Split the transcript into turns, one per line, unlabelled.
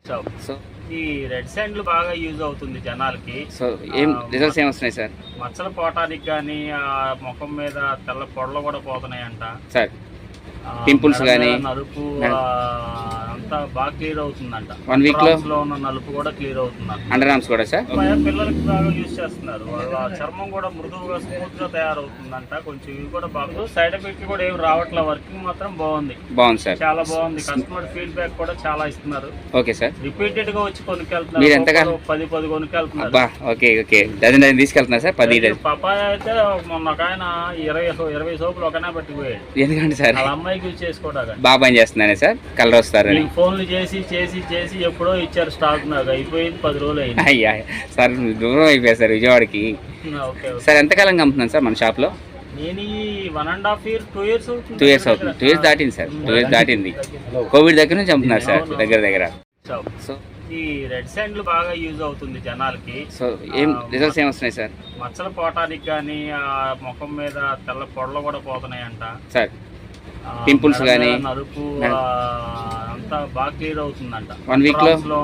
So
so
ఈ red శాండ్లు బాగా use అవుతుంది జనాలకి.
సో ఏం రిజల్ట్స్ ఏమొస్తున్నాయి సార్?
మచ్చలు పోవటానికి కానీ, ముఖం మీద తెల్ల పొడలు కూడా పోతున్నాయంట
సార్ పింపుల్స్
మెడ
కానీ
మీద నలుపు అంతా బాగా క్లియర్ అవుతుందంట.
1 week లో
లో ఉన్న నలుపు కూడా క్లియర్ అవుతుందంట.
అండర్ ఆర్మ్స్ కూడా సార్
పిల్లలకి బాగా యూజ్ చేస్తున్నారు. వాళ్ళ చర్మం కూడా మృదువుగా స్మూత్ గా తయారవుతుందంట. కొంచెం ఇవి కూడా బాగా సైడ్ ఎఫెక్ట్ కూడా ఏమి రావట్లే. వర్కింగ్ మాత్రం బాగుంది
సార్.
చాలా బాగుంది. కస్టమర్ ఫీడ్బ్యాక్ కూడా చాలా ఇస్తున్నారు.
Okay sir.
రిపీటెడ్ గా వచ్చి
మీరు
కొనుక్కెళ్తున్నారు.
ఎంతగా
10 కొనుక్కెళ్తున్నారు.
అబ్బా ఓకే ఓకే డజన్ తీసుకెళ్తున్నారు సార్ 10 డజన్.
పపాయ అయితే మొన్న ఒక ఆయన 20 సోపులు ఒకనే పట్టిపోయాడు.
ఎందుకంటే సార్
వాళ్ళ అమ్మాయికి యూజ్ చేసుకోవడానికి.
బాగా పని చేస్తున్నానే సార్ కలర్ వస్తారని
ఫోన్లు చేసి చేసి చేసి ఎప్పుడో ఇచ్చారు స్టాక్. నాకు అయిపోయింది 10 రోజులు అయింది.
అయ్యా సార్ దూరం అయిపోయారు సార్ విజయవాడకి.
ఓకే
సార్ ఎంతకాలంగా అమ్ముతున్నాను సార్ మన షాప్లో?
నేను ఈ 1.5 year 2 years అవుతుంది.
2 years అవుతుంది. 2 years దాటింది సార్. 2 years దాటింది. కోవిడ్ దగ్గర నుంచి అమ్ముతున్నారు సార్ దగ్గర. సో
ఈ రెడ్ శాండ్లు బాగా యూజ్ అవుతుంది జనాలకి.
సో ఏం రిజల్ట్స్ ఏమొస్తున్నాయి సార్?
మచ్చలు పోవటానికి కానీ, ముఖం మీద తెల్ల పొడలు కూడా పోతున్నాయంట.
సార్ పింపుల్స్
మెడ మీద
కానీ
నలుపు అంతా బాగా క్లియర్ అవుతుందంట.
1 week లో
ఉన్న